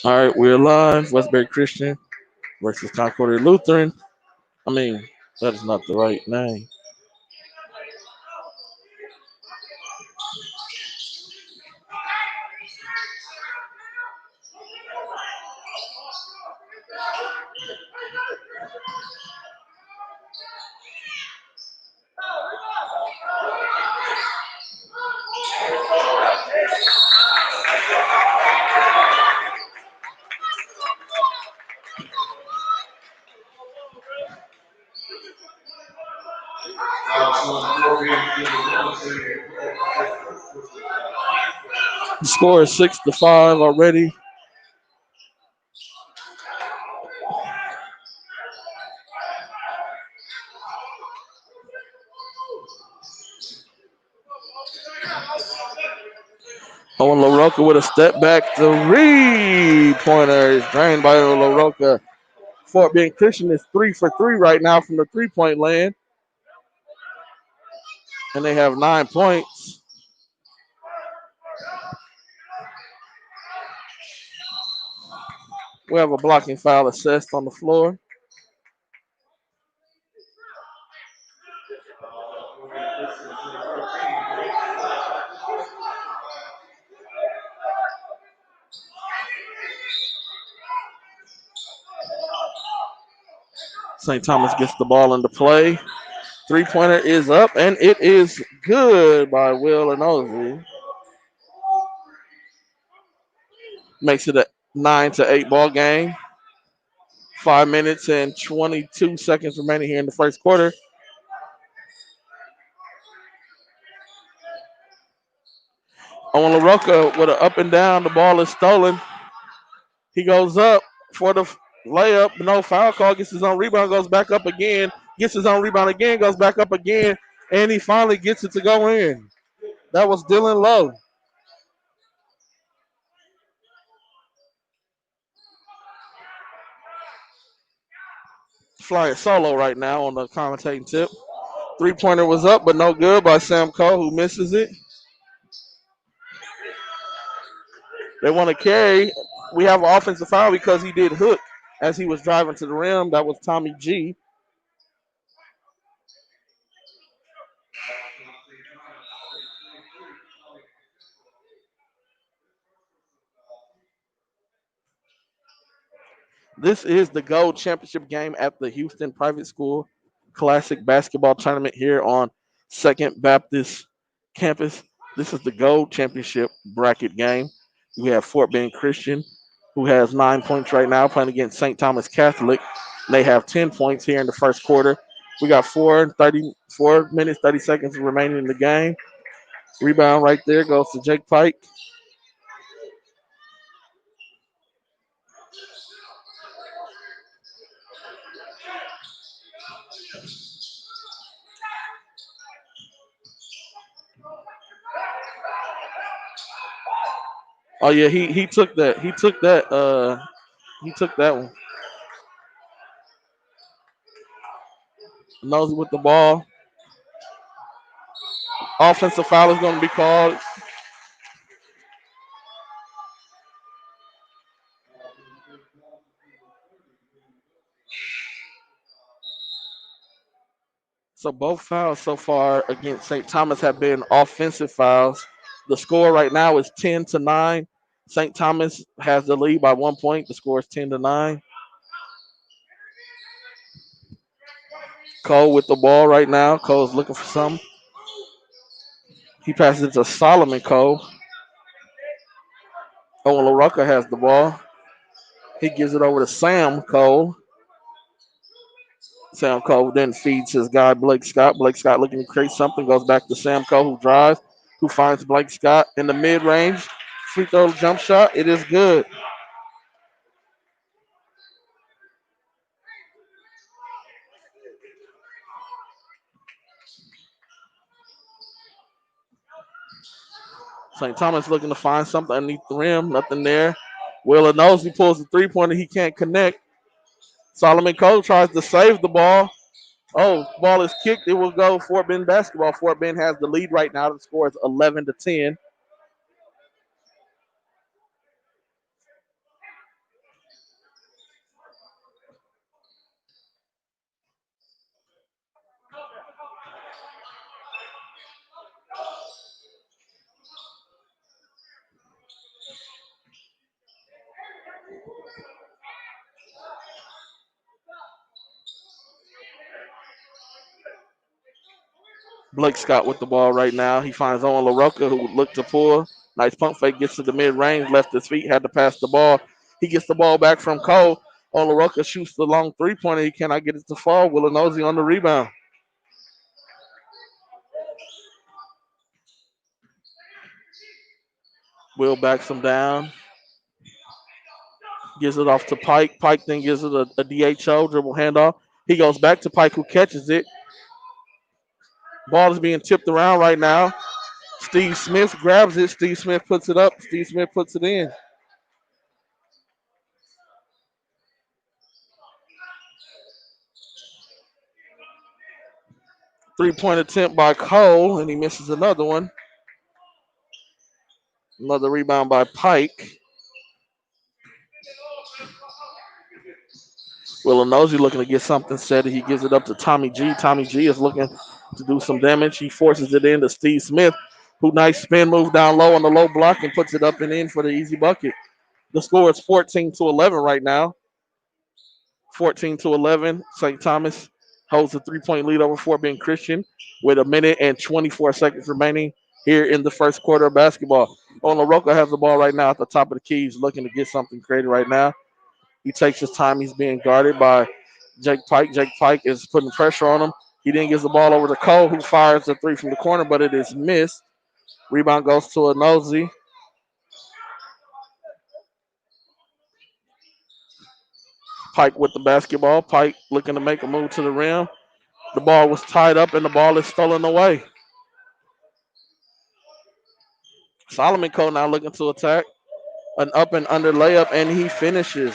All right, we're live. Westbury Christian versus Concordia Lutheran. I mean, that is not the right name. The score is 6-5 already. Owen LaRocca with a step back three-pointer is drained by LaRocca. Fort Bend Christian is 3 for 3 right now from the three-point land, and they have 9 points. We have a blocking foul assessed on the floor. St. Thomas gets the ball into play. Three-pointer is up, and it is good by Will Inozi. Makes it a 9-8 ball game. 5 minutes and 22 seconds remaining here in the first quarter. On LaRocca with an up and down. The ball is stolen. He goes up for the layup. No foul call. Gets his own rebound. Goes back up again. Gets his own rebound again. Goes back up again. And he finally gets it to go in. That was Dylan Lowe. Flying solo right now on the commentating tip. Three-pointer was up, but no good by Sam Cole, who misses it. They want to carry. We have an offensive foul because he did hook as he was driving to the rim. That was Tommy G. This is the Gold Championship game at the Houston Private School Classic Basketball Tournament here on Second Baptist Campus. This is the Gold Championship bracket game. We have Fort Bend Christian, who has 9 points right now, playing against St. Thomas Catholic. They have 10 points here in the first quarter. We got 4 minutes, 30 seconds remaining in the game. Rebound right there goes to Jake Pike. Oh yeah, he took that. He took that one. Nosy with the ball. Offensive foul is going to be called. So both fouls so far against St. Thomas have been offensive fouls. The score right now is 10-9. St. Thomas has the lead by 1 point. The score is 10-9. Cole with the ball right now. Cole's looking for something. He passes it to Solomon Cole. Owen LaRocca has the ball. He gives it over to Sam Cole. Sam Cole then feeds his guy Blake Scott. Blake Scott looking to create something. Goes back to Sam Cole, who drives, who finds Blake Scott in the mid-range. Free throw jump shot. It is good. St. Thomas looking to find something underneath the rim. Nothing there. Wheeler knows he pulls the three-pointer. He can't connect. Solomon Cole tries to save the ball. Oh, ball is kicked. It will go Fort Bend basketball. Fort Bend has the lead right now. The score is 11-10. Blake Scott with the ball right now. He finds Owen LaRocca, who would look to pull. Nice pump fake, gets to the mid-range, left his feet, had to pass the ball. He gets the ball back from Cole. Owen LaRocca shoots the long three-pointer. He cannot get it to fall. Willanozy on the rebound. Will backs him down. Gives it off to Pike. Pike then gives it a DHO, dribble handoff. He goes back to Pike, who catches it. Ball is being tipped around right now. Steve Smith grabs it. Steve Smith puts it up. Steve Smith puts it in. Three-point attempt by Cole, and he misses another one. Another rebound by Pike. Willanozy looking to get something set. He gives it up to Tommy G. Tommy G is looking to do some damage. He forces it in to Steve Smith, who nice spin move down low on the low block and puts it up and in for the easy bucket. The score is 14-11 right now. 14-11. St. Thomas holds a three-point lead over Fort Bend Christian with a minute and 24 seconds remaining here in the first quarter of basketball. LaRocca has the ball right now at the top of the key. He's looking to get something created right now. He takes his time. He's being guarded by Jake Pike. Jake Pike is putting pressure on him. He then gives the ball over to Cole, who fires the three from the corner, but it is missed. Rebound goes to Nosey. Pike with the basketball. Pike looking to make a move to the rim. The ball was tied up and the ball is stolen away. Solomon Cole now looking to attack. An up and under layup, and he finishes.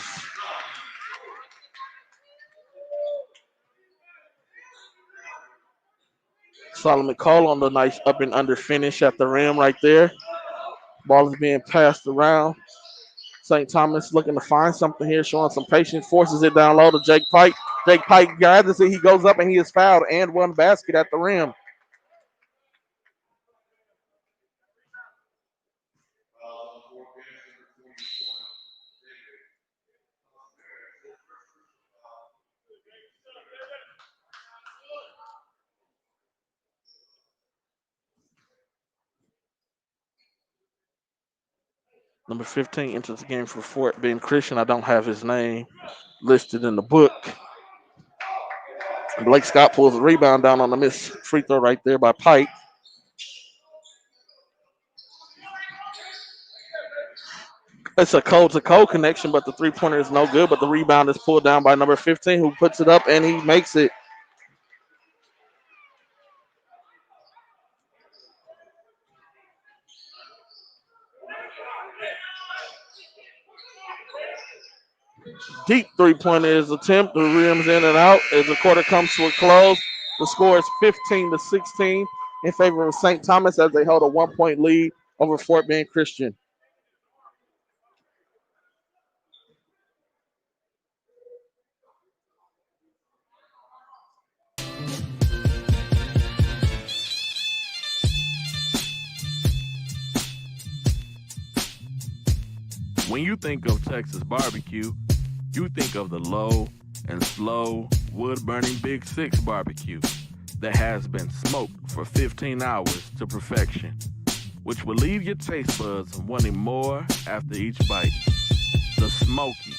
Solomon Cole on the nice up and under finish at the rim right there. Ball is being passed around. St. Thomas looking to find something here, showing some patience, forces it down low to Jake Pike. Jake Pike gathers it. He goes up and he is fouled and one basket at the rim. Number 15 enters the game for Fort Bend Christian. I don't have his name listed in the book. Blake Scott pulls the rebound down on the missed free throw right there by Pike. It's a Cole-to-Cole connection, but the three-pointer is no good. But the rebound is pulled down by number 15, who puts it up, and he makes it. Deep three-pointer is attempt. The rim's in and out as the quarter comes to a close. The score is 15-16 in favor of St. Thomas as they hold a one-point lead over Fort Bend Christian. When you think of Texas barbecue, you think of the low and slow wood-burning Big Six barbecue that has been smoked for 15 hours to perfection, which will leave your taste buds wanting more after each bite. The smoky,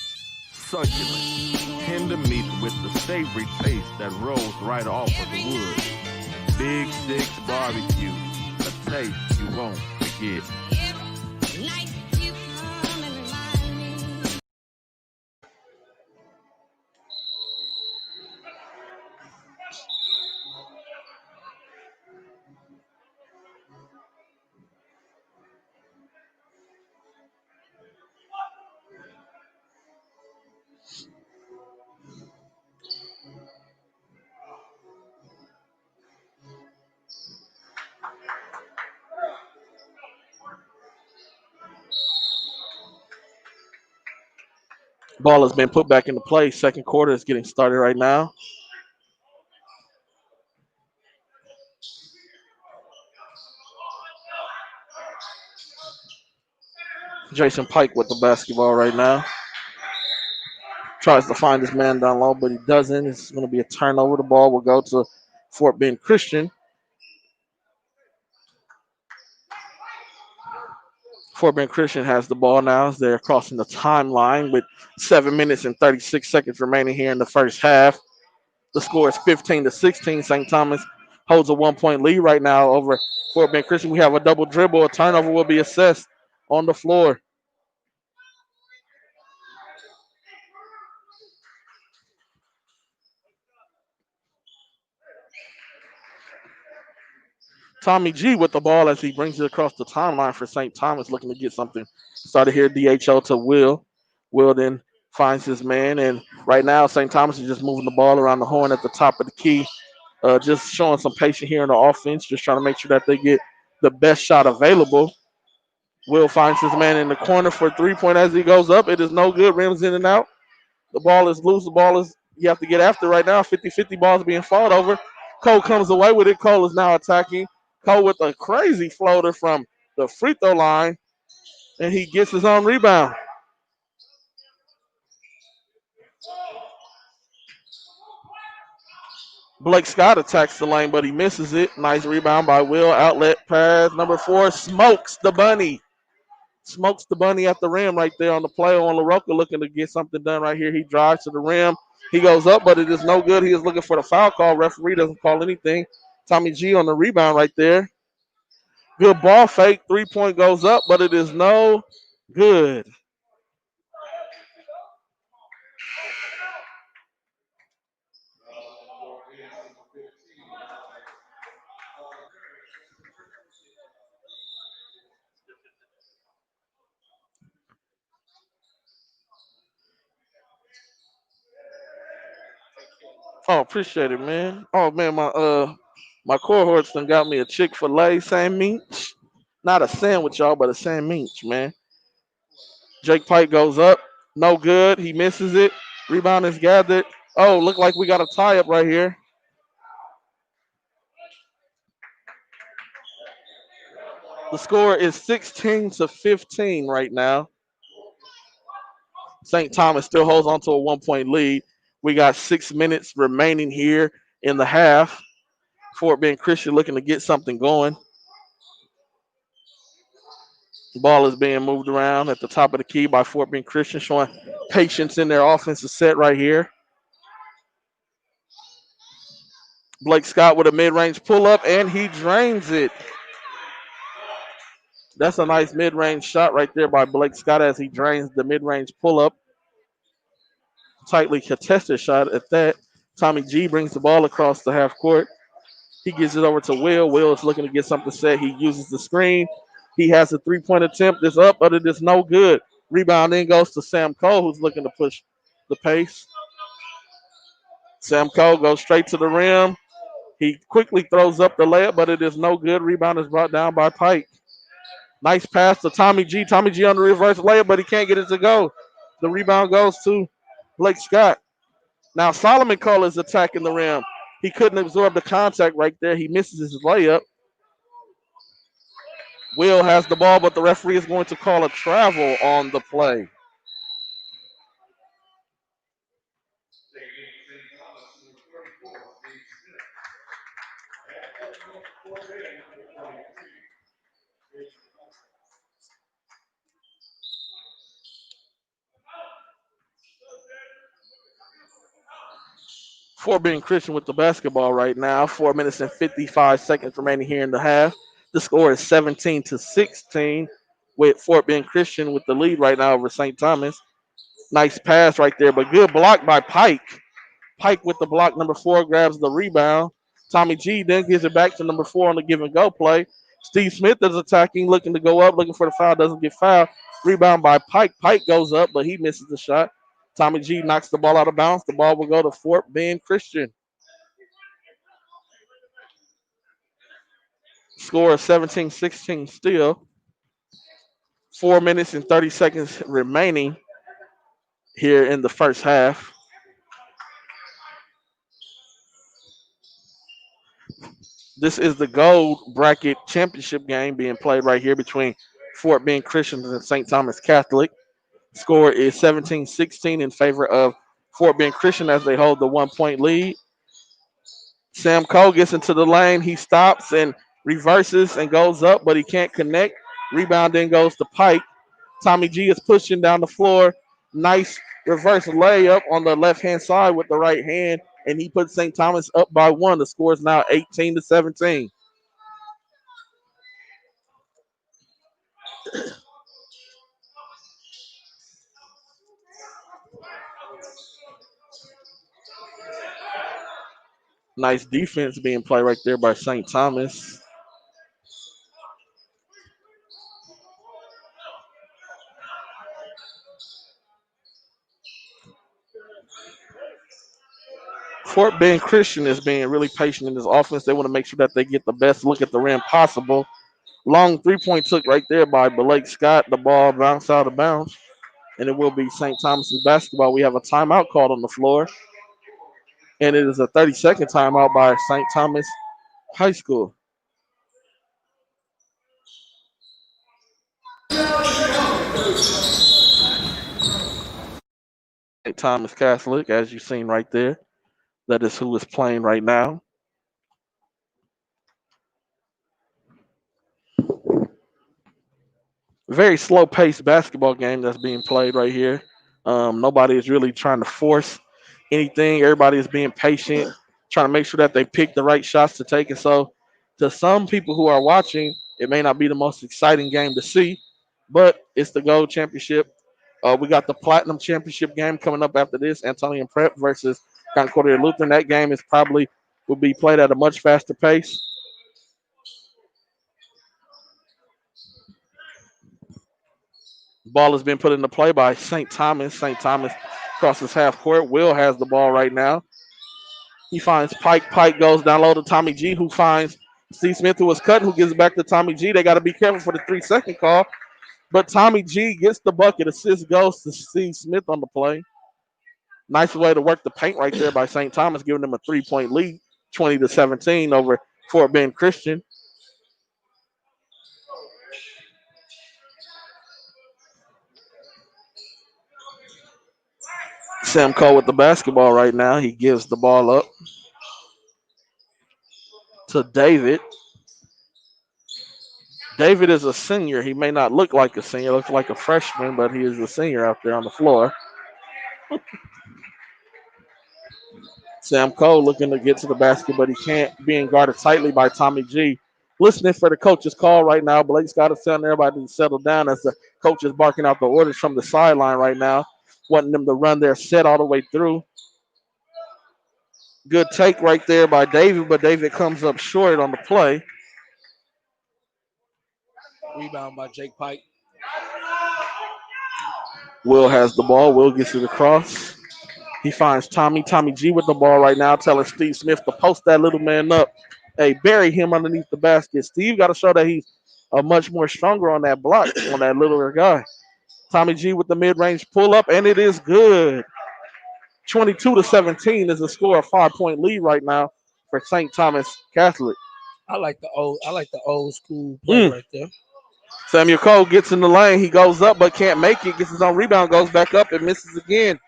succulent, tender meat with the savory taste that rolls right off of the wood. Big Six barbecue, a taste you won't forget. Ball has been put back into play. Second quarter is getting started right now. Jason Pike with the basketball right now. Tries to find his man down low, but he doesn't. It's going to be a turnover. The ball will go to Fort Bend Christian. Fort Bend Christian has the ball now as they're crossing the timeline with 7 minutes and 36 seconds remaining here in the first half. The score is 15-16. St. Thomas holds a 1 point lead right now over Fort Bend Christian. We have a double dribble. A turnover will be assessed on the floor. Tommy G with the ball as he brings it across the timeline for St. Thomas, looking to get something started here. DHO to Will. Will then finds his man, and right now St. Thomas is just moving the ball around the horn at the top of the key, just showing some patience here in the offense, just trying to make sure that they get the best shot available. Will finds his man in the corner for 3 point as he goes up. It is no good. Rims in and out. The ball is loose. The ball is, you have to get after right now. 50-50 ball is being fought over. Cole comes away with it. Cole is now attacking. Cole with a crazy floater from the free throw line, and he gets his own rebound. Blake Scott attacks the lane, but he misses it. Nice rebound by Will. Outlet pass. Number 4 smokes the bunny. Smokes the bunny at the rim right there on the play on LaRocca, looking to get something done right here. He drives to the rim. He goes up, but it is no good. He is looking for the foul call. Referee doesn't call anything. Tommy G on the rebound right there. Good ball fake. 3 point goes up, but it is no good. Oh, appreciate it, man. Oh man, my cohorts done got me a Chick-fil-A sandwich. Not a sandwich, y'all, but a sandwich, man. Jake Pike goes up. No good. He misses it. Rebound is gathered. Oh, look like we got a tie up right here. The score is 16-15 right now. St. Thomas still holds on to a 1 point lead. We got 6 minutes remaining here in the half. Fort Bend Christian looking to get something going. The ball is being moved around at the top of the key by Fort Bend Christian, showing patience in their offensive set right here. Blake Scott with a mid-range pull-up, and he drains it. That's a nice mid-range shot right there by Blake Scott as he drains the mid-range pull-up. Tightly contested shot at that. Tommy G brings the ball across the half court. He gives it over to Will. Will is looking to get something set. He uses the screen. He has a 3 point attempt. It's up, but it is no good. Rebound then goes to Sam Cole, who's looking to push the pace. Sam Cole goes straight to the rim. He quickly throws up the layup, but it is no good. Rebound is brought down by Pike. Nice pass to Tommy G. Tommy G on the reverse layup, but he can't get it to go. The rebound goes to Blake Scott. Now Solomon Cole is attacking the rim. He couldn't absorb the contact right there. He misses his layup. Will has the ball, but the referee is going to call a travel on the play. Fort Bend Christian with the basketball right now. 4 minutes and 55 seconds remaining here in the half. The score is 17-16 with Fort Bend Christian with the lead right now over St. Thomas. Nice pass right there, but good block by Pike. Pike with the block. Number 4 grabs the rebound. Tommy G then gives it back to number 4 on the give and go play. Steve Smith is attacking, looking to go up, looking for the foul, doesn't get fouled. Rebound by Pike. Pike goes up, but he misses the shot. Tommy G knocks the ball out of bounds. The ball will go to Fort Bend Christian. Score is 17-16 still. 4 minutes and 30 seconds remaining here in the first half. This is the gold bracket championship game being played right here between Fort Bend Christian and St. Thomas Catholic. Score is 17-16 in favor of Fort Bend Christian as they hold the 1 point lead. Sam Cole gets into the lane. He stops and reverses and goes up, but he can't connect. Rebound then goes to Pike. Tommy G is pushing down the floor. Nice reverse layup on the left-hand side with the right hand, and he puts St. Thomas up by 1. The score is now 18-17. Nice defense being played right there by St. Thomas. Fort Bend Christian is being really patient in this offense. They want to make sure that they get the best look at the rim possible. Long three-point took right there by Blake Scott. The ball bounced out of bounds, and it will be St. Thomas's basketball. We have a timeout called on the floor, and it is a 30-second timeout by St. Thomas High School. St. Thomas Catholic, as you've seen right there, that is who is playing right now. Very slow-paced basketball game that's being played right here. Nobody is really trying to force anything. Everybody is being patient, trying to make sure that they pick the right shots to take. And so, to some people who are watching, it may not be the most exciting game to see, but it's the Gold Championship. We got the Platinum Championship game coming up after this. Antonian Prep versus Concordia Lutheran. That game is probably will be played at a much faster pace. Ball has been put into play by St. Thomas. St. Thomas crosses half court. Will has the ball right now. He finds Pike. Pike goes down low to Tommy G, who finds Steve Smith, who was cut, who gives it back to Tommy G. They got to be careful for the 3-second call. But Tommy G gets the bucket. Assist goes to Steve Smith on the play. Nice way to work the paint right there by St. Thomas, giving them a 3-point lead, 20-17 over Fort Bend Christian. Sam Cole with the basketball right now. He gives the ball up to David. David is a senior. He may not look like a senior, looks like a freshman, but he is a senior out there on the floor. Sam Cole looking to get to the basket, but he can't, being guarded tightly by Tommy G. Listening for the coach's call right now. Blake Scott is telling everybody to settle down as the coach is barking out the orders from the sideline right now, wanting them to run their set all the way through. Good take right there by David, but David comes up short on the play. Rebound by Jake Pike. Will has the ball. Will gets it across. He finds Tommy. Tommy G with the ball right now, telling Steve Smith to post that little man up. Hey, bury him underneath the basket. Steve got to show that he's much more stronger on that block, on that littler guy. Tommy G with the mid-range pull-up, and it is good. 22-17 is a score, a 5-point lead right now for St. Thomas Catholic. I like the old school play right there. Samuel Cole gets in the lane. He goes up but can't make it. Gets his own rebound, goes back up and misses again.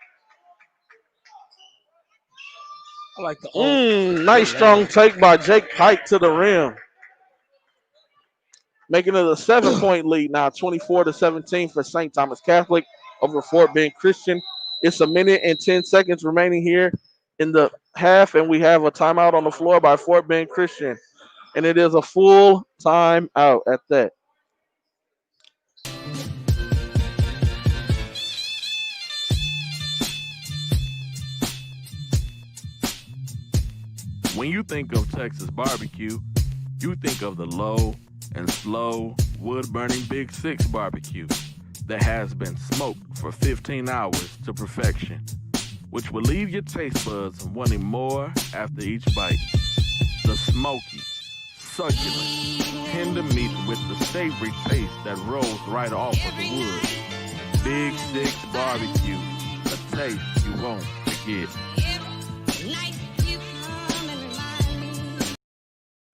I like the old. Nice strong take by Jake Pike to the rim. Making it a 7-point lead now, 24-17 for St. Thomas Catholic over Fort Bend Christian. It's 1 minute and 10 seconds remaining here in the half, and we have a timeout on the floor by Fort Bend Christian. And it is a full timeout at that. When you think of Texas barbecue, you think of the low and slow wood-burning Big Six barbecue that has been smoked for 15 hours to perfection, which will leave your taste buds wanting more after each bite. The smoky, succulent, tender meat with the savory taste that rolls right off of the wood. Big Six barbecue, a taste you won't forget.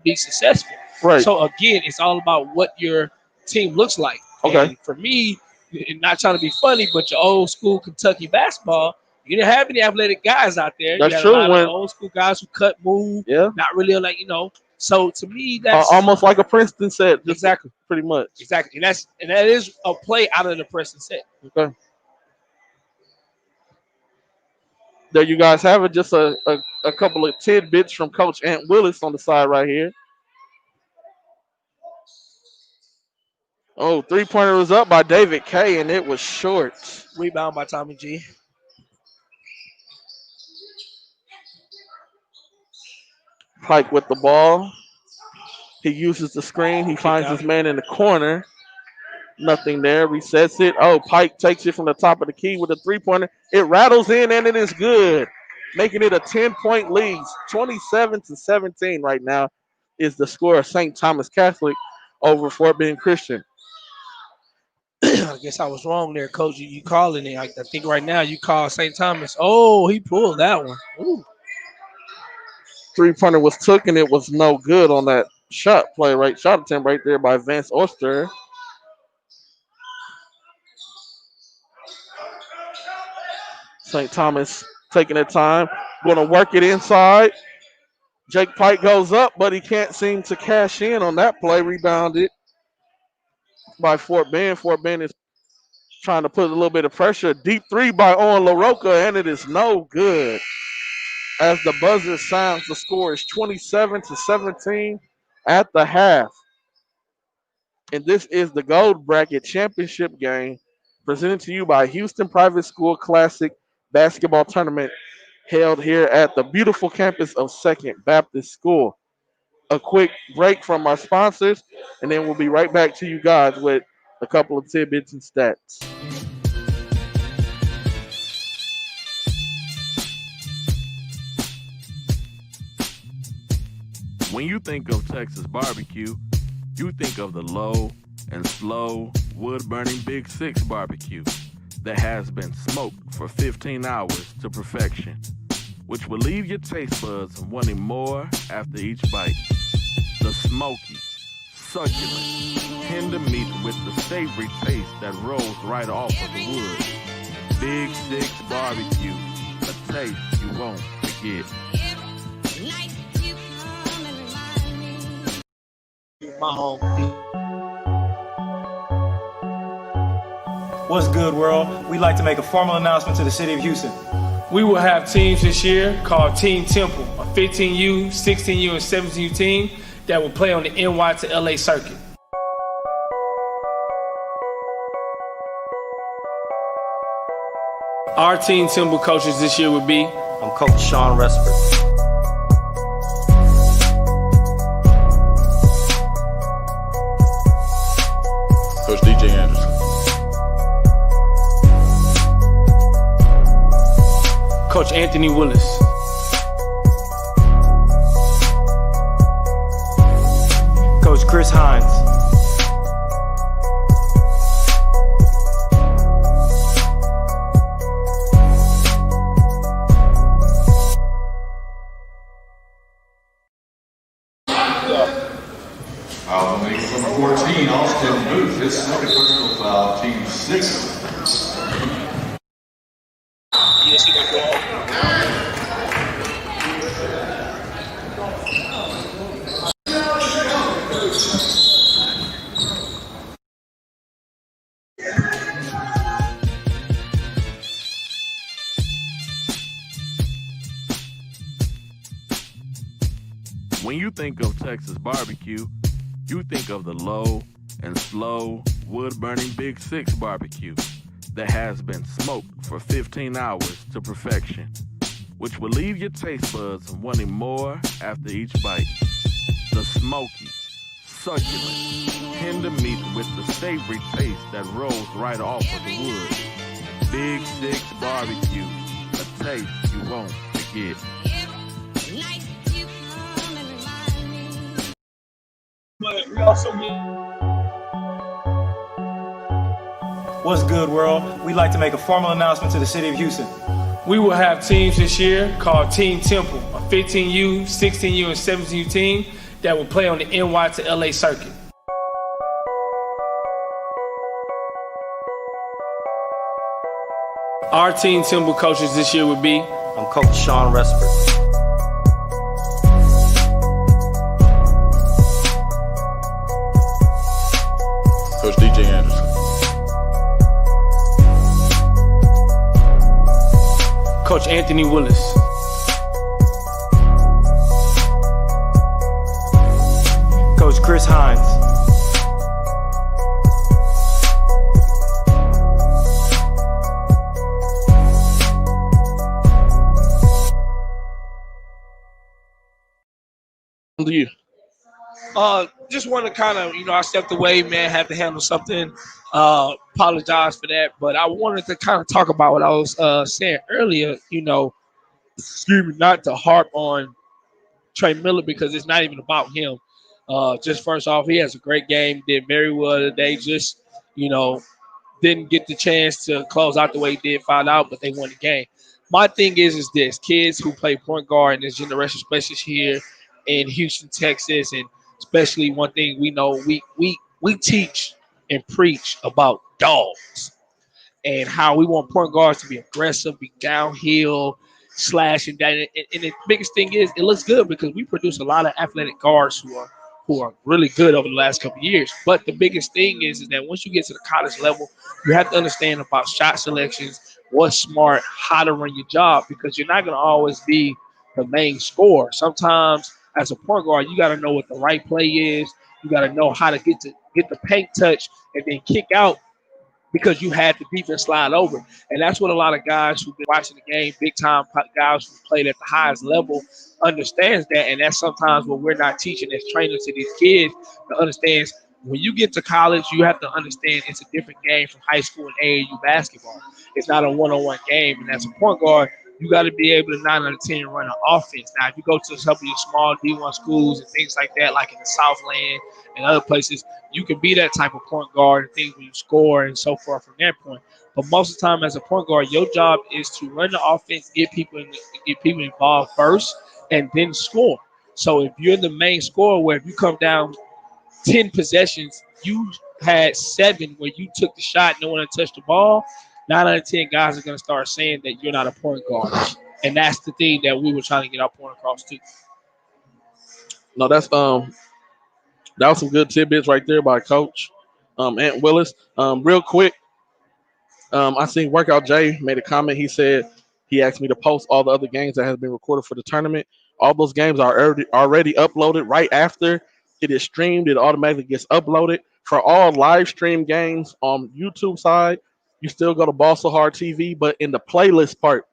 Be successful. Right. So again, it's all about what your team looks like. Okay. And for me, and not trying to be funny, but your old school Kentucky basketball, you didn't have any athletic guys out there. That's you had true. A lot of old school guys who cut, move, Yeah. not really So to me, that's almost like a Princeton set, just exactly, pretty much. exactly, and that is a play out of the Princeton set. Okay. There you guys have it. Just a couple of tidbits from Coach Ant Willis on the side right here. Oh, three-pointer was up by David K, and it was short. Rebound by Tommy G. Pike with the ball. He uses the screen. He finds his man in the corner. Nothing there. Resets it. Oh, Pike takes it from the top of the key with a three-pointer. It rattles in, and it is good, making it a 10-point lead. 27-17 right now is the score of St. Thomas Catholic over Fort Bend Christian. I guess I was wrong there, Coach. You calling it. I think right now you call St. Thomas. Oh, he pulled that one. Ooh. Three-pointer was took, and it was no good on that shot attempt right there by Vance Oster. St. Thomas taking their time, going to work it inside. Jake Pike goes up, but he can't seem to cash in on that play. Rebounded by Fort Bend. Fort Bend is trying to put a little bit of pressure. Deep three by Owen LaRocca, and it is no good. As the buzzer sounds, the score is 27-17 at the half. And this is the Gold Bracket Championship game presented to you by Houston Private School Classic Basketball Tournament held here at the beautiful campus of Second Baptist School. A quick break from our sponsors, and then we'll be right back to you guys with a couple of tidbits and stats. When you think of Texas barbecue, you think of the low and slow wood-burning Big Six barbecue that has been smoked for 15 hours to perfection, which will leave your taste buds wanting more after each bite. The smoky, succulent, tender meat with the savory taste that rolls right off of the wood. Big Six barbecue, a taste you won't forget. My home. What's good, world? We'd like to make a formal announcement to the city of Houston. We will have teams this year called Team Temple, a 15U, 16U, and 17U team that will play on the NY to LA circuit. Our Team Temple coaches this year would be I'm Coach Sean Resper. Coach DJ Anderson. Coach Anthony Willis. Coach Chris Hines. Number 14, Austin Booth. His second personal foul, team 6. Yes, he got ball. When you think of Texas barbecue, you think of the low and slow wood-burning Big Six barbecue that has been smoked for 15 hours to perfection, which will leave your taste buds wanting more after each bite. The smoky, succulent, tender meat with the savory taste that rolls right off of the wood. Big Six barbecue, a taste you won't forget. But we also What's good, world? We'd like to make a formal announcement to the city of Houston. We will have teams this year called Team Temple, a 15U, 16U, and 17U team that will play on the NY to LA circuit. Our Team Temple coaches this year would be I'm Coach Sean Resper. Coach Anthony Willis. Coach Chris Hines. To you. Just want to kind of, I stepped away, man, had to handle something. Apologize for that. But I wanted to kind of talk about what I was saying earlier, excuse me, not to harp on Trey Miller because it's not even about him. Just first off, he has a great game, did very well today. Just, didn't get the chance to close out the way he did, found out, but they won the game. My thing is this: kids who play point guard in this generation, especially here in Houston, Texas, and especially one thing we know, we teach and preach about dogs and how we want point guards to be aggressive, be downhill, slashing down. And the biggest thing is it looks good because we produce a lot of athletic guards who are really good over the last couple of years. But the biggest thing is that once you get to the college level, you have to understand about shot selections, what's smart, how to run your job, because you're not going to always be the main scorer. Sometimes as a point guard, you got to know what the right play is. You got to know how to get the paint touch and then kick out because you had the defense slide over. And that's what a lot of guys who've been watching the game, big time guys who played at the highest level, understands that. And that's sometimes what we're not teaching as trainers to these kids to understand. When you get to college, you have to understand it's a different game from high school and AAU basketball. It's not a one-on-one game. And as a point guard, you got to be able to 9 out of 10 run an offense. Now, if you go to some of your small D1 schools and things like that, like in the Southland and other places, you can be that type of point guard and things when you score and so forth from that point. But most of the time, as a point guard, your job is to run the offense, get people involved first, and then score. So if you're the main scorer, where if you come down 10 possessions, you had 7 where you took the shot, no one touched the ball. 9 out of 10 guys are going to start saying that you're not a point guard. And that's the thing that we were trying to get our point across to. No, that was some good tidbits right there by Coach Ant Willis. Real quick, I seen Workout Jay made a comment. He said he asked me to post all the other games that has been recorded for the tournament. All those games are already uploaded right after it is streamed. It automatically gets uploaded. For all live stream games on YouTube side, you still go to Ball So Hard TV, but in the playlist part,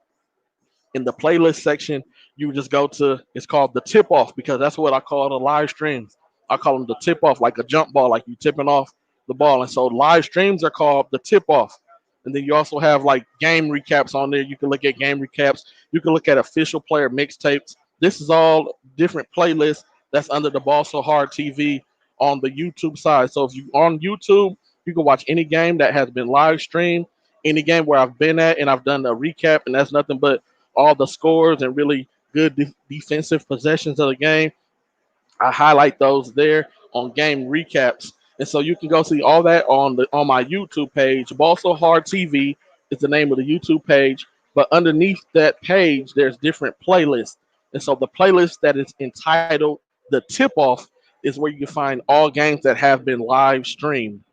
in the playlist section, you just go to, it's called the tip off, because that's what I call the live streams. I call them the tip off, like a jump ball, like you tipping off the ball. And so live streams are called the tip off. And then you also have like game recaps on there. You can look at game recaps. You can look at official player mixtapes. This is all different playlists that's under the Ball So Hard TV on the YouTube side. So if you on YouTube, you can watch any game that has been live streamed, any game where I've been at and I've done a recap, and that's nothing but all the scores and really good defensive possessions of the game. I highlight those there on game recaps. And so you can go see all that on my YouTube page. Ball So Hard TV is the name of the YouTube page. But underneath that page, there's different playlists. And so the playlist that is entitled The Tip Off is where you can find all games that have been live streamed.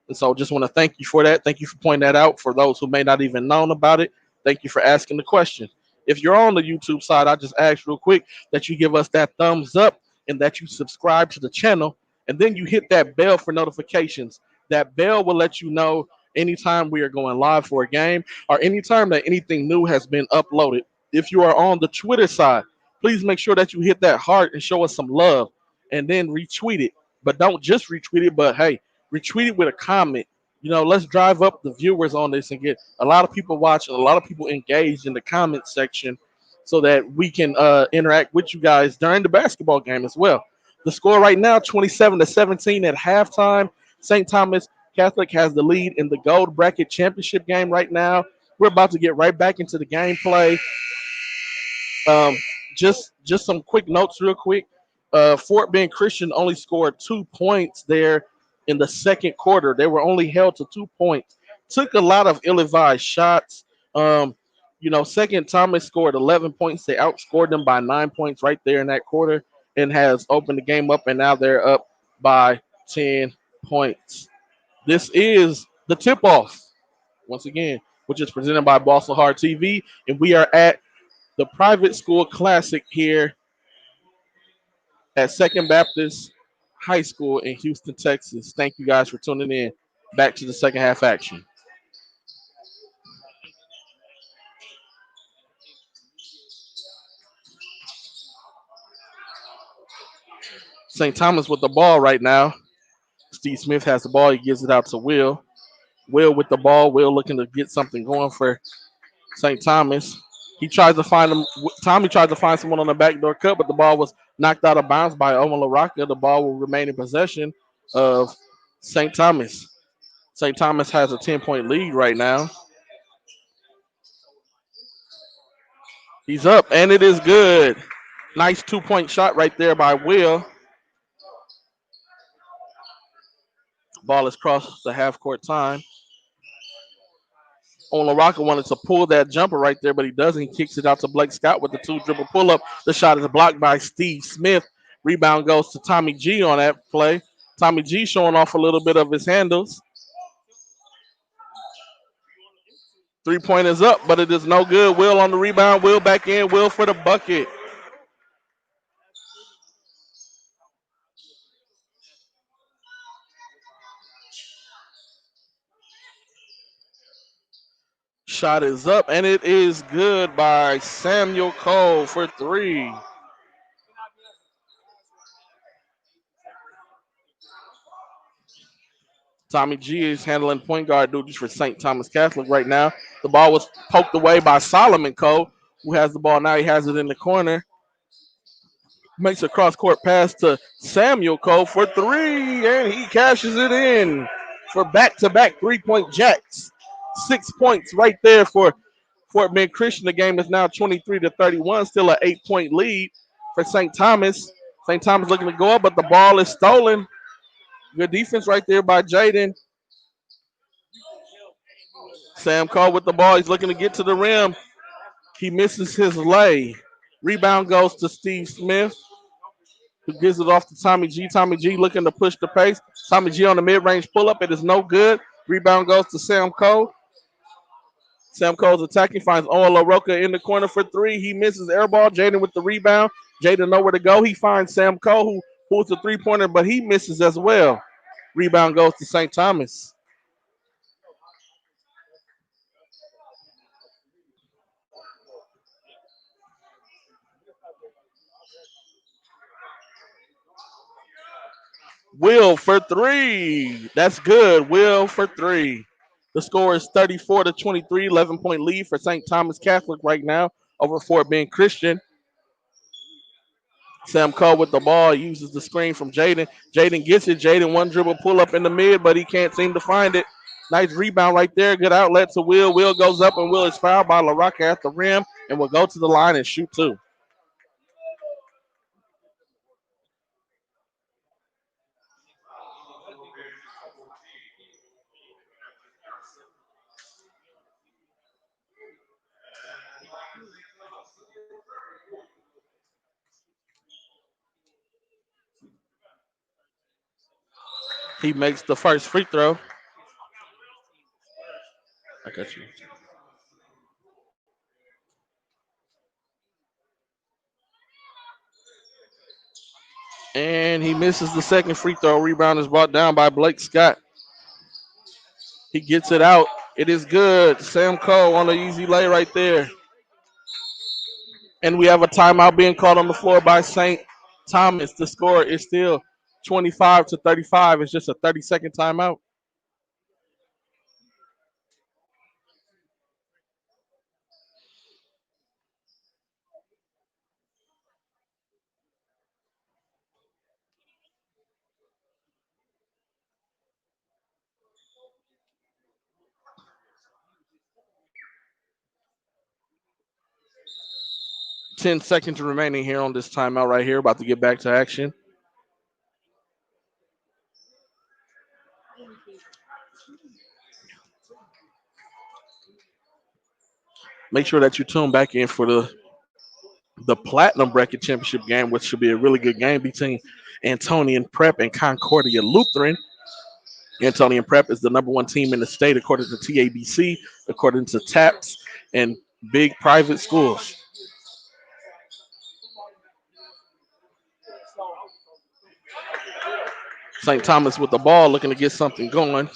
And so just want to thank you for that. Thank you for pointing that out for those who may not even known about it. Thank you for asking the question. If you're on the YouTube side, I just ask real quick that you give us that thumbs up and that you subscribe to the channel. And then you hit that bell for notifications. That bell will let you know anytime we are going live for a game or anytime that anything new has been uploaded. If you are on the Twitter side, please make sure that you hit that heart and show us some love and then retweet it. But don't just retweet it, but hey, retweet it with a comment. Let's drive up the viewers on this and get a lot of people watching, a lot of people engaged in the comment section so that we can interact with you guys during the basketball game as well. The score right now, 27-17 at halftime. St. Thomas Catholic has the lead in the Gold Bracket Championship game right now. We're about to get right back into the gameplay. Just some quick notes real quick. Fort Bend Christian only scored 2 points there in the second quarter. They were only held to 2 points. Took a lot of ill-advised shots. Second Thomas scored 11 points. They outscored them by 9 points right there in that quarter and has opened the game up, and now they're up by 10 points. This is the tip-off. Once again, which is presented by Boston Hard TV. And we are at the Private School Classic here at Second Baptist High School in Houston, Texas. Thank you guys for tuning in. Back to the second half action. St. Thomas with the ball right now. Steve Smith has the ball. He gives it out to Will. Will with the ball. Will looking to get something going for St. Thomas. He tries to find him. Tommy tries to find someone on the backdoor cut, but the ball was knocked out of bounds by Owen LaRocca. The ball will remain in possession of St. Thomas. St. Thomas has a 10-point lead right now. He's up, and it is good. Nice 2-point shot right there by Will. Ball is crossed the half-court time. Owen LaRocca wanted to pull that jumper right there, but he doesn't. He kicks it out to Blake Scott with the 2-dribble pull-up. The shot is blocked by Steve Smith. Rebound goes to Tommy G on that play. Tommy G showing off a little bit of his handles. 3-point is up, but it is no good. Will on the rebound. Will back in. Will for the bucket. Shot is up, and it is good by Samuel Cole for 3. Tommy G is handling point guard duties for St. Thomas Catholic right now. The ball was poked away by Solomon Cole, who has the ball now. He has it in the corner. Makes a cross-court pass to Samuel Cole for 3, and he cashes it in for back-to-back 3-point jacks. 6 points right there for Fort Bend Christian. The game is now 23-31, still an 8-point lead for St. Thomas. St. Thomas looking to go up, but the ball is stolen. Good defense right there by Jaden. Sam Cole with the ball. He's looking to get to the rim. He misses his lay. Rebound goes to Steve Smith, who gives it off to Tommy G. Tommy G looking to push the pace. Tommy G on the mid-range pull-up. It is no good. Rebound goes to Sam Cole. Sam Cole's attacking, finds Owen LaRocca in the corner for 3. He misses air ball. Jaden with the rebound. Jaden nowhere to go. He finds Sam Cole, who pulls the 3-pointer, but he misses as well. Rebound goes to St. Thomas. Will for 3. That's good. Will for 3. The score is 34-23, 11-point lead for St. Thomas Catholic right now over Fort Bend Christian. Sam Cole with the ball uses the screen from Jaden. Jaden gets it. Jaden one dribble pull up in the mid, but he can't seem to find it. Nice rebound right there. Good outlet to Will. Will goes up, and Will is fouled by LaRocca at the rim and will go to the line and shoot 2. He makes the first free throw. I got you. And he misses the second free throw. Rebound is brought down by Blake Scott. He gets it out. It is good. Sam Cole on an easy lay right there. And we have a timeout being called on the floor by St. Thomas. The score is still 25-35. It's just a 30-second timeout. Ten seconds remaining here on this timeout right here. About to get back to action. Make sure that you tune back in for the Platinum Bracket Championship game, which should be a really good game between Antonian Prep and Concordia Lutheran. Antonian Prep is the #1 team in the state according to TABC, according to TAPS, and big private schools. St. Thomas with the ball, looking to get something going.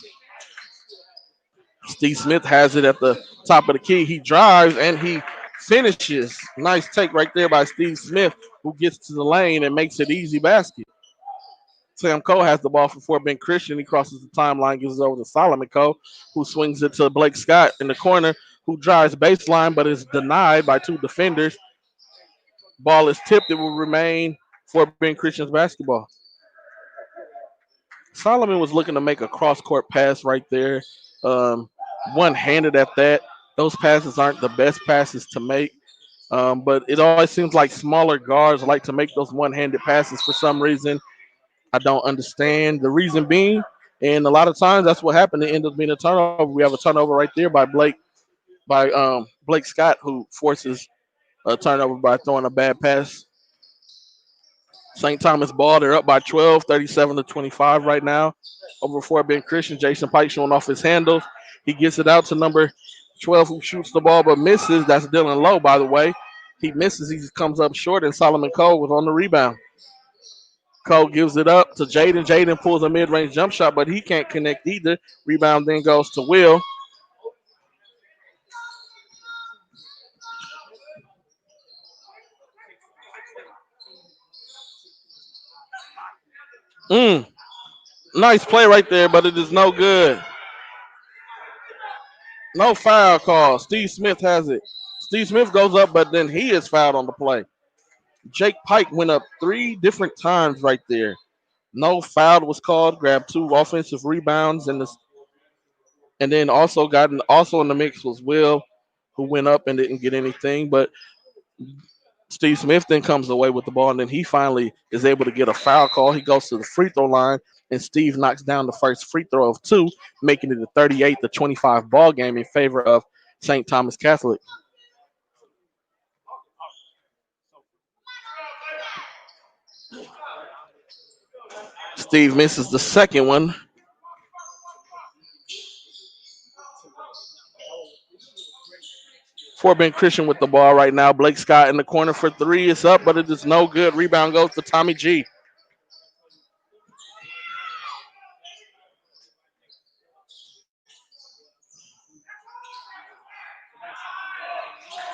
Steve Smith has it at the top of the key. He drives and he finishes. Nice take right there by Steve Smith, who gets to the lane and makes it easy basket. Sam Cole has the ball for Fort Bend Christian. He crosses the timeline, gives it over to Solomon Cole, who swings it to Blake Scott in the corner, who drives baseline but is denied by two defenders. Ball is tipped. It will remain Fort Bend Christian's basketball. Solomon was looking to make a cross-court pass right there, one-handed at that. Those passes aren't the best passes to make, but it always seems like smaller guards like to make those one-handed passes for some reason. I don't understand the reason being, and a lot of times that's what happened. It ends up being a turnover. We have a turnover right there by Blake Scott, who forces a turnover by throwing a bad pass. St. Thomas ball, they're up by 12, 37-25 right now over Fort Bend Christian. Jason Pike showing off his handles. He gets it out to number 12 who shoots the ball but misses. That's Dylan Lowe, by the way. He misses. He just comes up short, and Solomon Cole was on the rebound. Cole gives it up to Jaden. Jaden pulls a mid-range jump shot, but he can't connect either. Rebound then goes to Will. Nice play right there, but it is no good. No foul call. Steve Smith has it. Steve Smith goes up, but then he is fouled on the play. Jake Pike went up 3 different times right there. No foul was called. Grabbed 2 offensive rebounds, and then also in the mix was Will, who went up and didn't get anything. But Steve Smith then comes away with the ball, and then he finally is able to get a foul call. He goes to the free throw line, and Steve knocks down the first free throw of 2, making it a 38-25 ball game in favor of St. Thomas Catholic. Steve misses the second one. Fort Bend Christian with the ball right now. Blake Scott in the corner for 3. It's up, but it is no good. Rebound goes to Tommy G.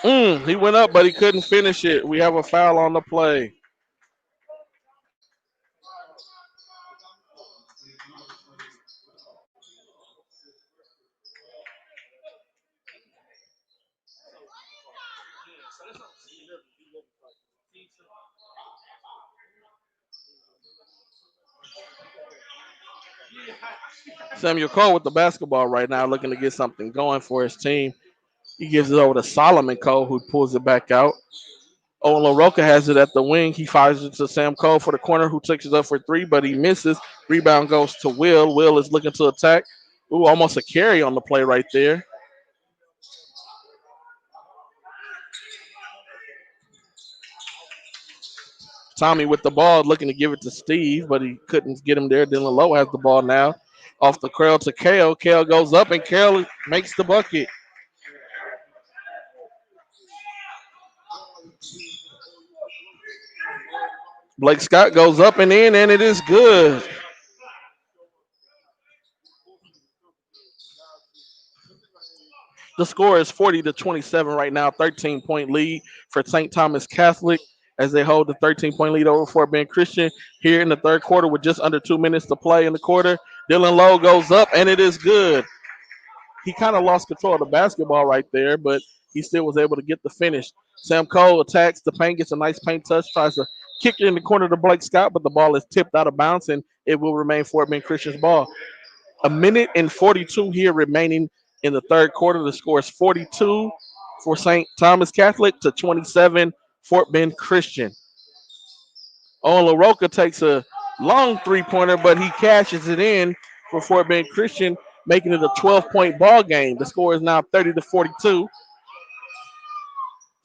He went up, but he couldn't finish it. We have a foul on the play. Samuel Cole with the basketball right now, looking to get something going for his team. He gives it over to Solomon Cole, who pulls it back out. Owen LaRocca has it at the wing. He fires it to Sam Cole for the corner, who takes it up for 3, but he misses. Rebound goes to Will. Will is looking to attack. Almost a carry on the play right there. Tommy with the ball, looking to give it to Steve, but he couldn't get him there. Dylan Lowe has the ball now. Off the curl to Kale. Kale goes up, and Kale makes the bucket. Blake Scott goes up and in, and it is good. The score is 40-27 right now, 13-point lead for St. Thomas Catholic as they hold the 13-point lead over Fort Bend Christian here in the third quarter with just under 2 minutes to play in the quarter. Dylan Lowe goes up, and it is good. He kind of lost control of the basketball right there, but he still was able to get the finish. Sam Cole attacks the paint, gets a nice paint touch, tries to kick it in the corner to Blake Scott, but the ball is tipped out of bounds, and it will remain Fort Bend Christian's ball. 1:42 here remaining in the third quarter. The score is 42 for St. Thomas Catholic to 27 Fort Bend Christian. Owen LaRocca takes a long three-pointer, but he cashes it in for Fort Bend Christian, making it a 12-point ball game. The score is now 30-42.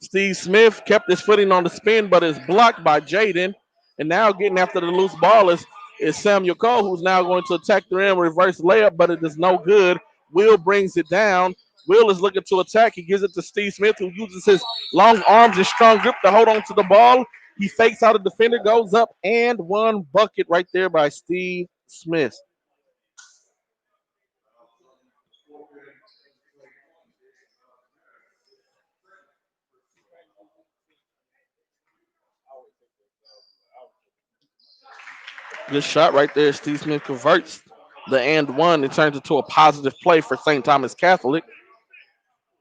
Steve Smith kept his footing on the spin, but is blocked by Jaden. And now getting after the loose ball is is Samuel Cole, who's now going to attack the rim, reverse layup, but it is no good. Will brings it down. Will is looking to attack. He gives it to Steve Smith, who uses his long arms and strong grip to hold on to the ball. He fakes out a defender, goes up, and one bucket right there by Steve Smith. Good shot right there. Steve Smith converts the and one. It turns into a positive play for St. Thomas Catholic.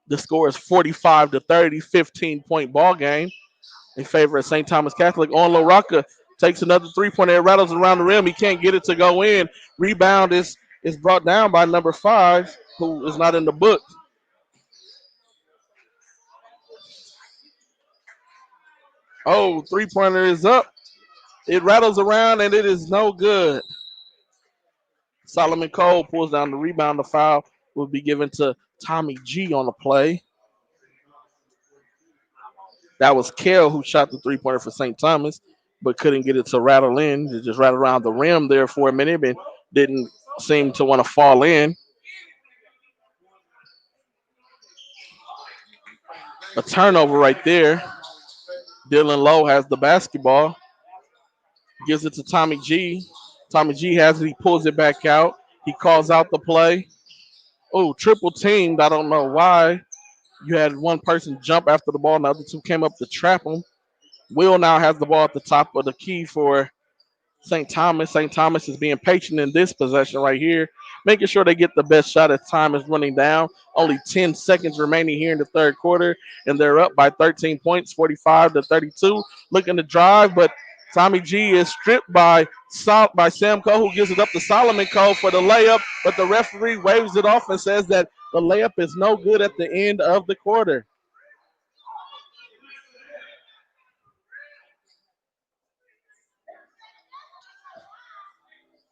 The score is 45 to 30, 15-point ball game in favor of St. Thomas Catholic. On LaRocca takes another three-pointer. It rattles around the rim. He can't get it to go in. Rebound is brought down by number 5, who is not in the book. Oh, three-pointer is up. It rattles around, and it is no good. Solomon Cole pulls down the rebound. The foul will be given to Tommy G on the play. That was Kell who shot the three-pointer for St. Thomas, but couldn't get it to rattle in. It just rattled around the rim there for a minute, but didn't seem to want to fall in. A turnover right there. Dylan Lowe has the basketball. Gives it to Tommy G. Tommy G has it. He pulls it back out. He calls out the play. Oh, triple teamed. I don't know why. You had one person jump after the ball, and the other two came up to trap him. Will now has the ball at the top of the key for St. Thomas. St. Thomas is being patient in this possession right here, making sure they get the best shot as time is running down. Only 10 seconds remaining here in the third quarter, and they're up by 13 points, 45 to 32. Looking to drive, but Tommy G is stripped by Sam Cole, who gives it up to Solomon Cole for the layup, but the referee waves it off and says that the layup is no good at the end of the quarter.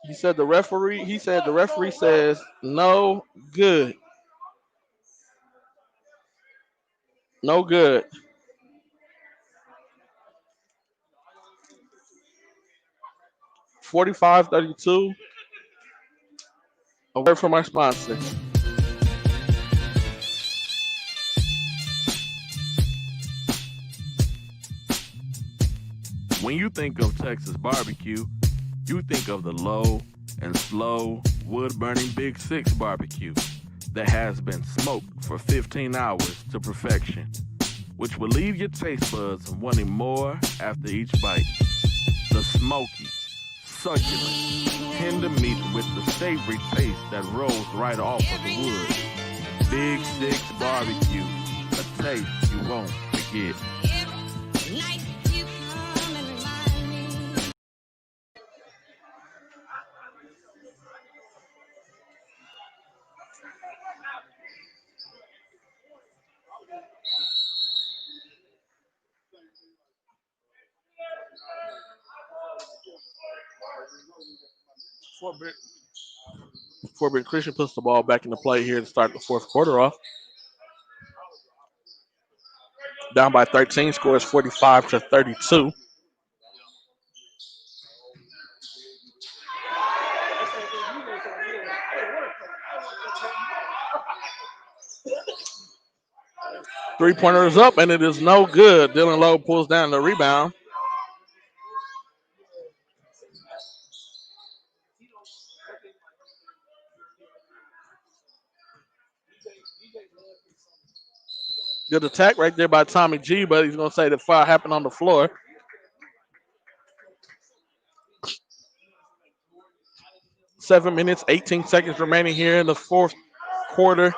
He said the referee says no good. No good. 45-32. A word from our sponsor. When you think of Texas barbecue, you think of the low and slow wood-burning Big Six barbecue that has been smoked for 15 hours to perfection, which will leave your taste buds wanting more after each bite. The smoky, succulent, tender meat with the savory taste that rolls right off of the wood. Big Six barbecue, a taste you won't forget. Fort Bend Christian puts the ball back into play here to start the fourth quarter off. Down by 13, scores 45-32. Three-pointer is up, and it is no good. Dylan Lowe pulls down the rebound. Good attack right there by Tommy G, but he's going to say the foul happened on the floor. Seven minutes, 18 seconds remaining here in the fourth quarter.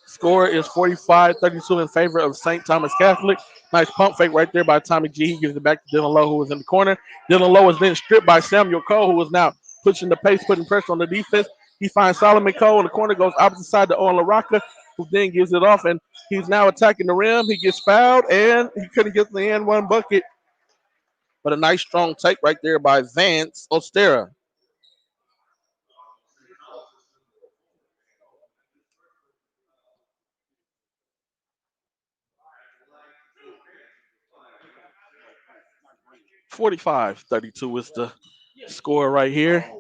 Score is 45-32 in favor of St. Thomas Catholic. Nice pump fake right there by Tommy G. He gives it back to Dylan Lowe, who was in the corner. Dylan Lowe is then stripped by Samuel Cole, who is now pushing the pace, putting pressure on the defense. He finds Solomon Cole in the corner, goes opposite side to Owen LaRocca, who then gives it off, and he's now attacking the rim. He gets fouled, and he couldn't get the end one bucket. But a nice strong take right there by Vance Ostera. $45-32 is the Score right here.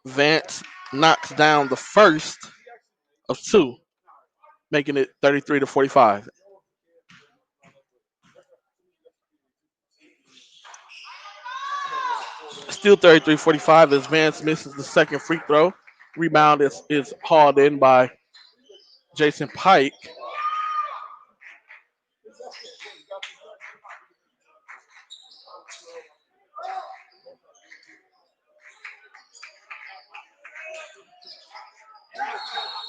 Vance knocks down the first of two, making it 33-45. Still 33-45 as Vance misses the second free throw. Rebound is hauled in by Jason Pike.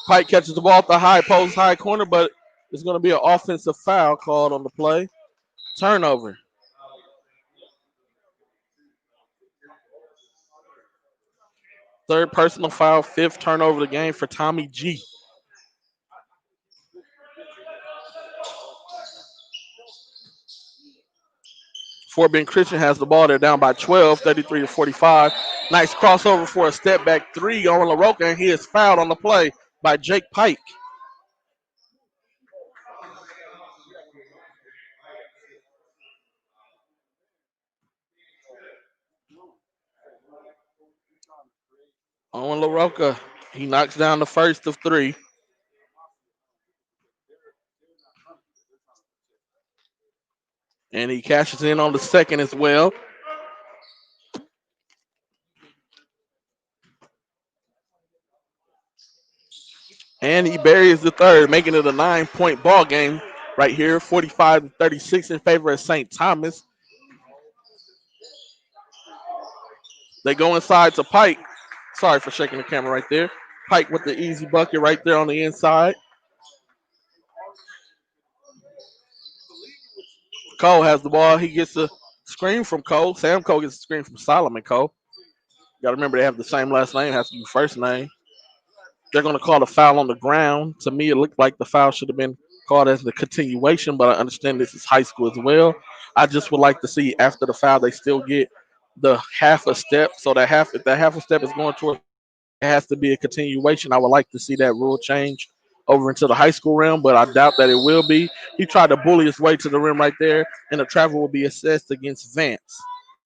Pike catches the ball at the high post, high corner, but it's going to be an offensive foul called on the play. Turnover. Third personal foul, fifth turnover of the game for Tommy G. Fort Bend Christian has the ball. They're down by 12, 33-45. Nice crossover for a step back three on LaRocca, and he is fouled on the play by Jake Pike. Owen LaRocca, he knocks down the first of three. And he cashes in on the second as well. And he buries the third, making it a 9-point ball game right here, 45-36 in favor of St. Thomas. They go inside to Pike. Sorry for shaking the camera right there. Pike with the easy bucket right there on the inside. Cole has the ball. He gets a screen from Cole. Sam Cole gets a screen from Solomon Cole. Got to remember they have the same last name, has to be first name. They're going to call a foul on the ground. To me, it looked like the foul should have been called as the continuation, but I understand this is high school as well. I just would like to see after the foul, they still get the half a step. So that if that half a step is going toward, it has to be a continuation. I would like to see that rule change over into the high school realm, but I doubt that it will be. He tried to bully his way to the rim right there, and the travel will be assessed against Vance.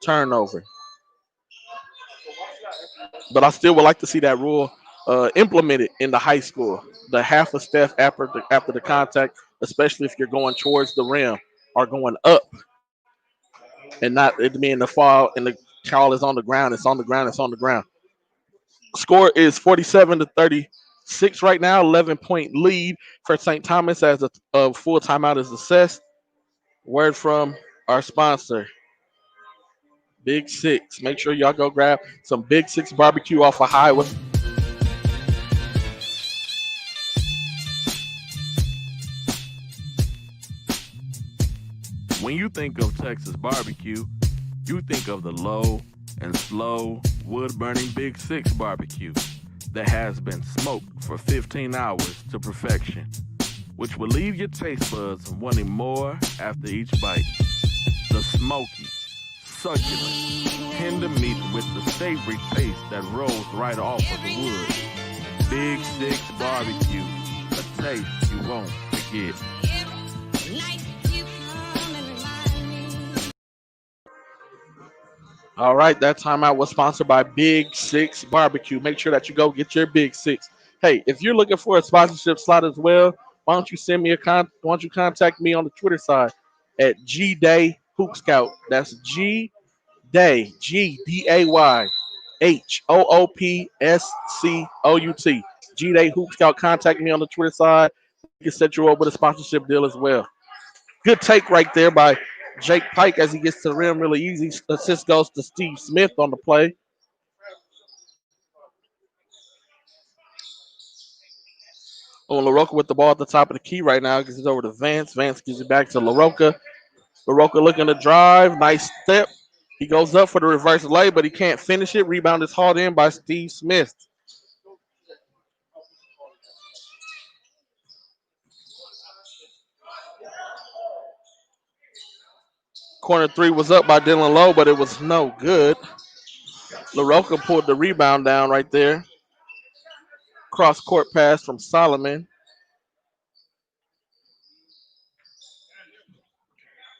Turnover. But I still would like to see that rule implemented in the high school. The half a step after the contact, especially if you're going towards the rim or going up, and not it being the fall and the call is on the ground. It's on the ground. It's on the ground. Score is 47-36 right now. 11-point lead for St. Thomas as a full timeout is assessed. Word from our sponsor, Big Six. Make sure y'all go grab some Big Six barbecue off of Highway. When you think of Texas barbecue, you think of the low and slow wood-burning Big Six barbecue that has been smoked for 15 hours to perfection, which will leave your taste buds wanting more after each bite. The smoky, succulent, tender meat with the savory taste that rolls right off of the wood. Big Six barbecue, a taste you won't forget. All right, that timeout was sponsored by Big Six Barbecue. Make sure that you go get your Big Six. Hey, if you're looking for a sponsorship slot as well, why don't you send me why don't you contact me on the Twitter side at GDay Hoop Scout. That's GDay, GDAY HOOPSCOUT. GDay Hoop Scout. Contact me on the Twitter side. We can set you up with a sponsorship deal as well. Good take right there by Jake Pike as he gets to the rim really easy. Assist goes to Steve Smith on the play. LaRocca with the ball at the top of the key right now. Gives it over to Vance. Vance gives it back to LaRocca. LaRocca looking to drive. Nice step. He goes up for the reverse lay, but he can't finish it. Rebound is hauled in by Steve Smith. Corner three was up by Dylan Lowe, but it was no good. LaRocca pulled the rebound down right there. Cross court pass from Solomon.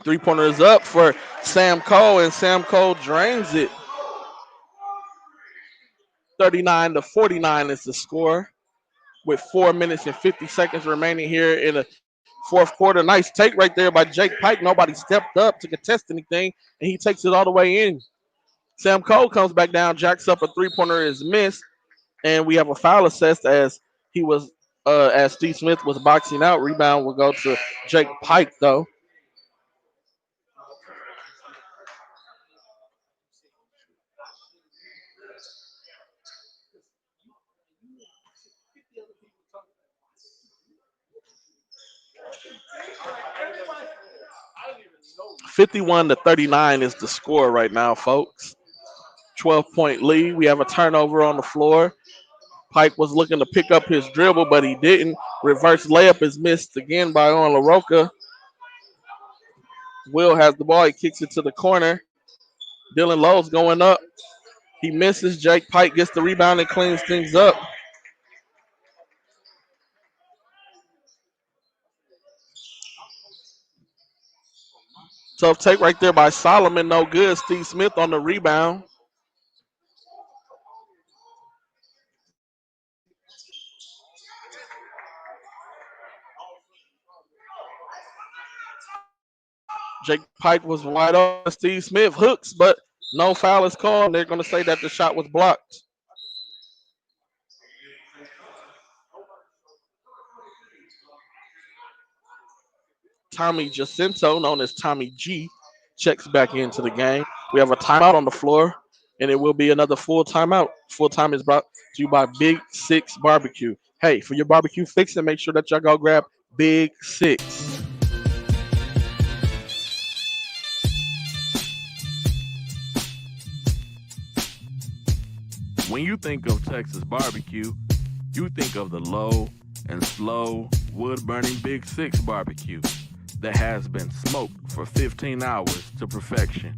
Three-pointer is up for Sam Cole, and Sam Cole drains it. 39-49 is the score with 4 minutes and 50 seconds remaining here in the fourth quarter. Nice take right there by Jake Pike. Nobody stepped up to contest anything, and he takes it all the way in. Sam Cole comes back down, jacks up a three-pointer, is missed, and we have a foul assessed as Steve Smith was boxing out. Rebound will go to Jake Pike, though. (51-39) is the score right now, folks. 12-point lead. We have a turnover on the floor. Pike was looking to pick up his dribble, but he didn't. Reverse layup is missed again by Onlaroka. Will has the ball. He kicks it to the corner. Dylan Lowe's going up. He misses. Jake Pike gets the rebound and cleans things up. Tough take right there by Solomon. No good. Steve Smith on the rebound. Jake Pike was wide open. Steve Smith hooks, but no foul is called. They're going to say that the shot was blocked. Tommy Jacinto, known as Tommy G, checks back into the game. We have a timeout on the floor, and it will be another full timeout. Full time is brought to you by Big Six Barbecue. Hey, for your barbecue fixing, make sure that y'all go grab Big Six. When you think of Texas barbecue, you think of the low and slow wood-burning Big Six barbecue that has been smoked for 15 hours to perfection,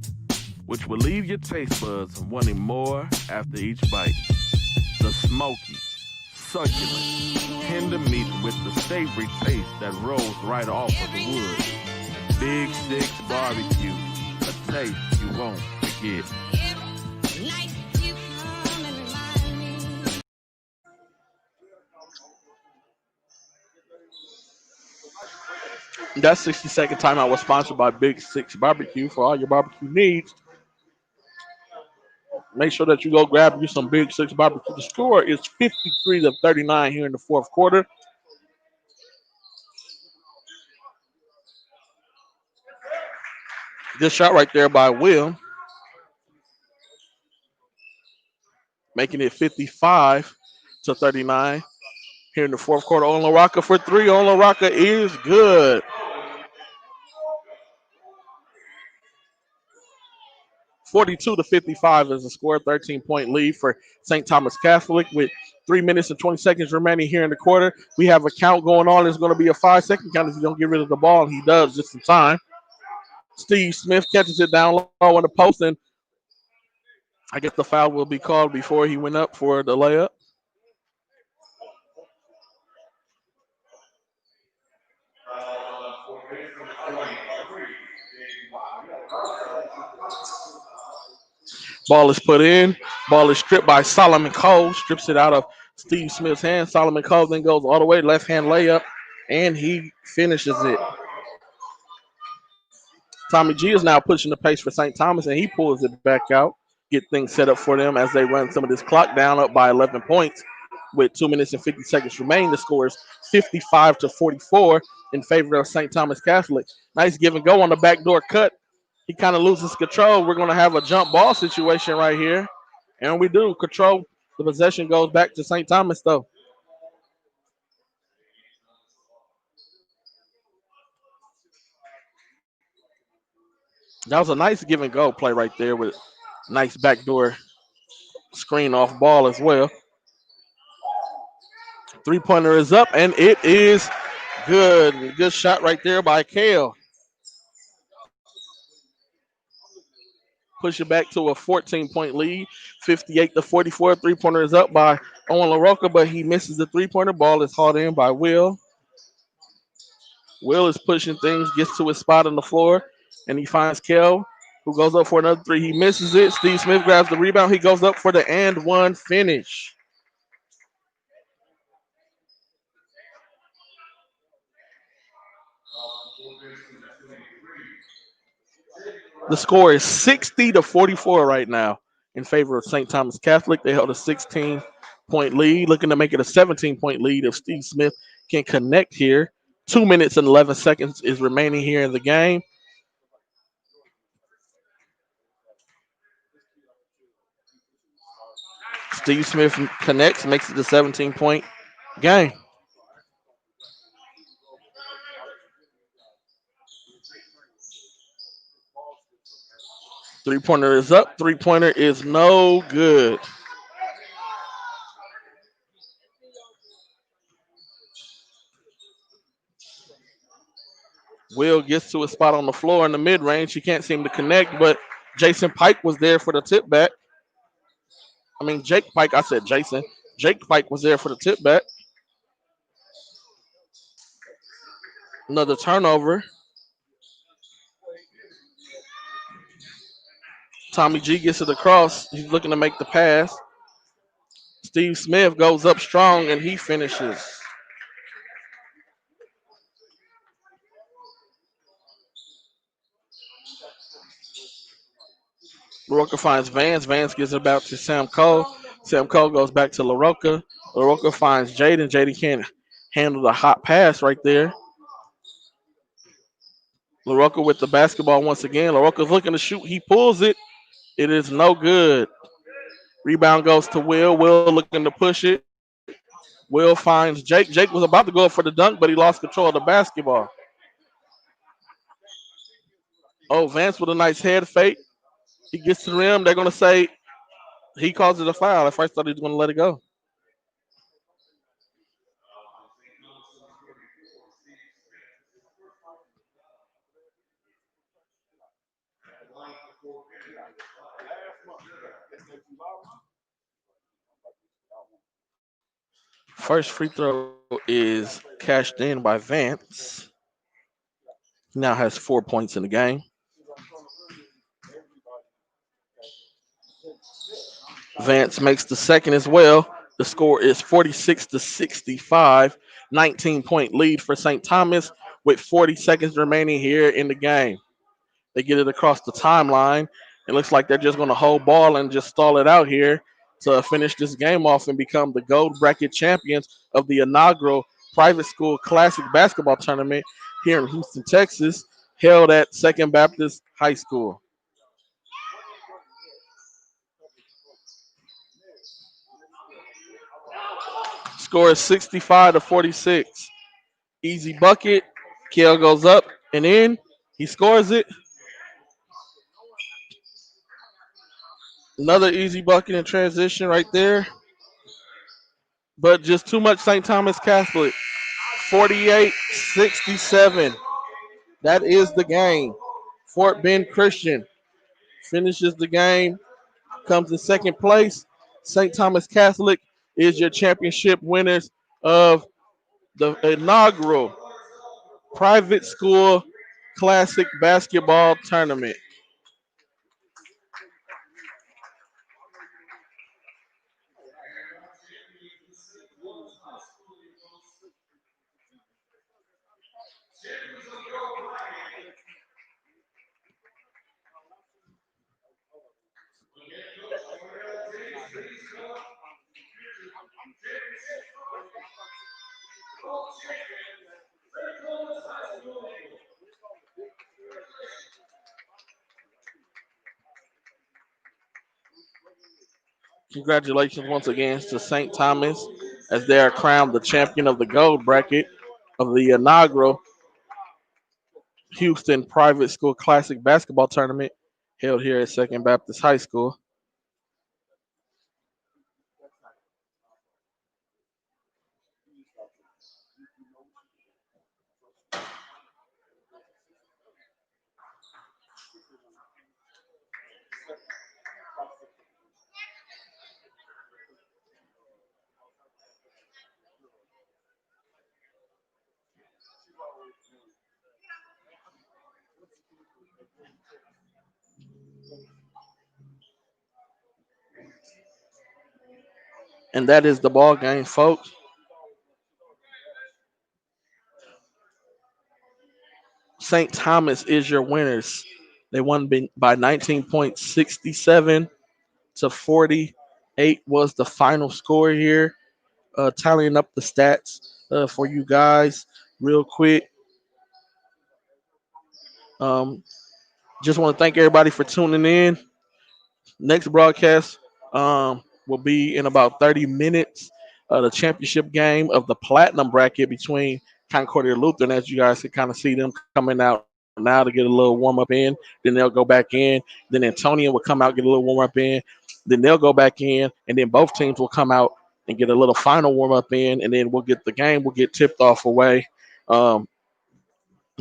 which will leave your taste buds wanting more after each bite. The smoky, succulent, tender meat with the savory taste that rolls right off of the wood. Big Six Barbecue, a taste you won't forget. That 60-second timeout was sponsored by Big Six Barbecue. For all your barbecue needs, make sure that you go grab you some Big Six Barbecue. The score is 53-39 here in the fourth quarter. Good shot right there by Will, making it 55-39 here in the fourth quarter. Onlaraka for three. Onlaraka is good. (42-55) is the score. 13-point lead for St. Thomas Catholic with 3 minutes and 20 seconds remaining here in the quarter. We have a count going on. It's going to be a 5-second count if you don't get rid of the ball. He does just in time. Steve Smith catches it down low on the post, and I guess the foul will be called before he went up for the layup. Ball is put in. Ball is stripped by Solomon Cole. Strips it out of Steve Smith's hand. Solomon Cole then goes all the way, left-hand layup, and he finishes it. Tommy G is now pushing the pace for St. Thomas, and he pulls it back out. Get things set up for them as they run some of this clock down, up by 11 points with 2 minutes and 50 seconds remaining. The score is 55-44 in favor of St. Thomas Catholic. Nice give and go on the backdoor cut. He kind of loses control. We're going to have a jump ball situation right here. And we do. Control. The possession goes back to St. Thomas, though. That was a nice give and go play right there with nice backdoor screen off ball as well. Three-pointer is up, and it is good. Good shot right there by Kale. Push it back to a 14-point lead, 58-44. Three-pointer is up by Owen LaRocca, but he misses the three-pointer. Ball is hauled in by Will. Will is pushing things, gets to his spot on the floor. and he finds Kel, who goes up for another three. He misses it. Steve Smith grabs the rebound. He goes up for the and one finish. The score is 60-44 right now in favor of St. Thomas Catholic. They held a 16-point lead, looking to make it a 17-point lead if Steve Smith can connect here. 2 minutes and 11 seconds is remaining here in the game. Steve Smith connects, makes it a 17-point game. Three-pointer is up. Three-pointer is no good. Will gets to a spot on the floor in the mid-range. He can't seem to connect, but Jason Pike was there for the tip back. I mean, Jake Pike. I said Jason. Jake Pike was there for the tip back. Another turnover. Tommy G gets it across. He's looking to make the pass. Steve Smith goes up strong and he finishes. LaRocca finds Vance. Vance gives it back to Sam Cole. Sam Cole goes back to LaRocca. LaRocca finds Jaden. Jaden can't handle the hot pass right there. LaRocca with the basketball once again. LaRocca's looking to shoot. He pulls it. It is no good. Rebound goes to Will. Will looking to push it. Will finds Jake. Jake was about to go up for the dunk, but he lost control of the basketball. Oh, Vance with a nice head fake. He gets to the rim. They're going to say he calls it a foul. At first, I thought he was going to let it go. First free throw is cashed in by Vance. He now has 4 points in the game. Vance makes the second as well. The score is 46-65, 19-point lead for St. Thomas with 40 seconds remaining here in the game. They get it across the timeline. It looks like they're just going to hold ball and just stall it out here to finish this game off and become the gold bracket champions of the inaugural private school classic basketball tournament here in Houston, Texas, held at Second Baptist High School. Score is 65-46. Easy bucket. Kiel goes up and in. He scores it. Another easy bucket in transition right there. But just too much St. Thomas Catholic. 48-67. That is the game. Fort Bend Christian finishes the game, comes in second place. St. Thomas Catholic is your championship winners of the inaugural private school classic basketball tournament. Congratulations once again to St. Thomas as they are crowned the champion of the gold bracket of the inaugural Houston Private School Classic Basketball Tournament held here at Second Baptist High School. And that is the ball game, folks. St. Thomas is your winners. They won by 19 points, 67 to 48 was the final score here. Tallying up the stats for you guys real quick. Um, just want to thank everybody for tuning in. Next broadcast will be in about 30 minutes. The championship game of the platinum bracket between Concordia Lutheran, as you guys can kind of see them coming out now to get a little warm up in. Then they'll go back in. Then Antonian will come out, get a little warm up in. Then they'll go back in, and then both teams will come out and get a little final warm up in, and then we'll get the game. We'll get tipped off away. The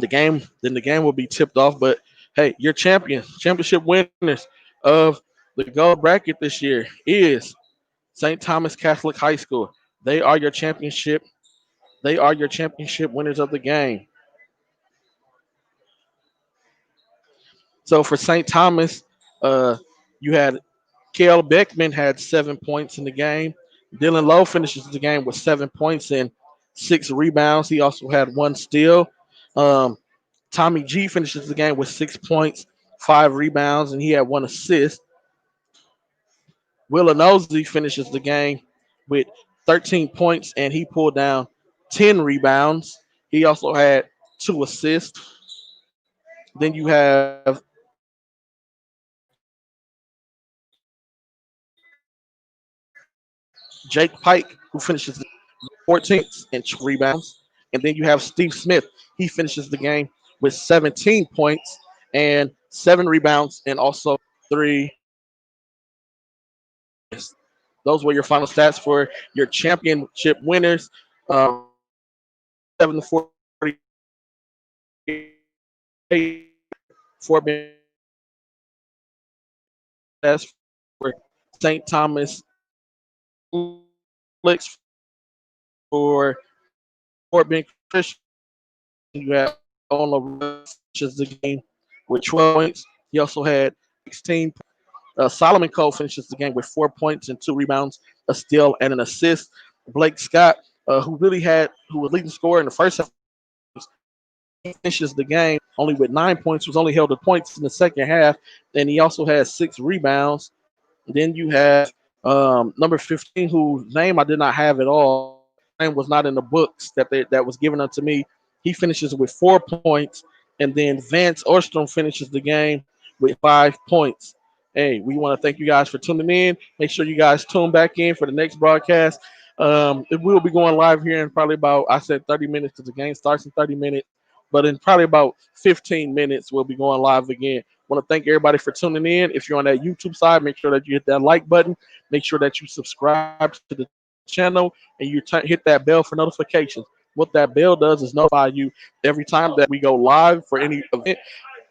game will be tipped off. But hey, your championship winners of the gold bracket this year is St. Thomas Catholic High School. They are your championship. They are your championship winners of the game. So for St. Thomas, you had Kale Beckman had 7 points in the game. Dylan Lowe finishes the game with 7 points and 6 rebounds. He also had 1 steal. Tommy G finishes the game with 6 points, 5 rebounds, and he had 1 assist. Willa Nosey finishes the game with 13 points and he pulled down 10 rebounds. He also had 2 assists. Then you have Jake Pike, who finishes 14th and 2 rebounds. And then you have Steve Smith. He finishes the game with 17 points and 7 rebounds and also 3. Those were your final stats for your championship winners. 7 to 48 for best for St. Thomas Flicks for Fort Bend Christian. You have Ola finishes the game with 12 points. He also had 16. Solomon Cole finishes the game with 4 points and 2 rebounds, a steal, and an assist. Blake Scott, who was leading scorer in the first half, finishes the game only with 9 points, was only held to points in the second half, and he also has 6 rebounds. Then you have number 15, whose name I did not have at all. Name was not in the books that was given unto me. He finishes with 4 points, and then Vance Orstrom finishes the game with 5 points. Hey, we want to thank you guys for tuning in. Make sure you guys tune back in for the next broadcast. It will be going live here in probably about, I said 30 minutes because the game starts in 30 minutes. But in probably about 15 minutes, we'll be going live again. Want to thank everybody for tuning in. If you're on that YouTube side, make sure that you hit that like button. Make sure that you subscribe to the channel and you hit that bell for notifications. What that bell does is notify you every time that we go live for any event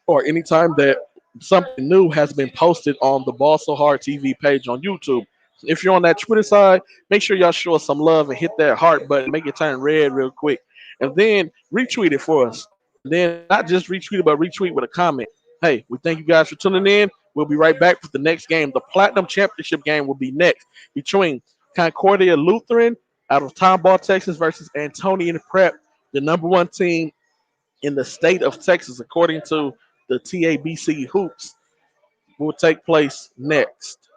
or anytime that something new has been posted on the Ball So Hard TV page on YouTube. If you're on that Twitter side, make sure y'all show us some love and hit that heart button. Make it turn red real quick. And then retweet it for us. And then not just retweet it, but retweet with a comment. Hey, we thank you guys for tuning in. We'll be right back with the next game. The Platinum Championship game will be next between Concordia Lutheran out of Tomball, Texas versus Antonian Prep, the number 1 team in the state of Texas, according to the TABC Hoops, will take place next.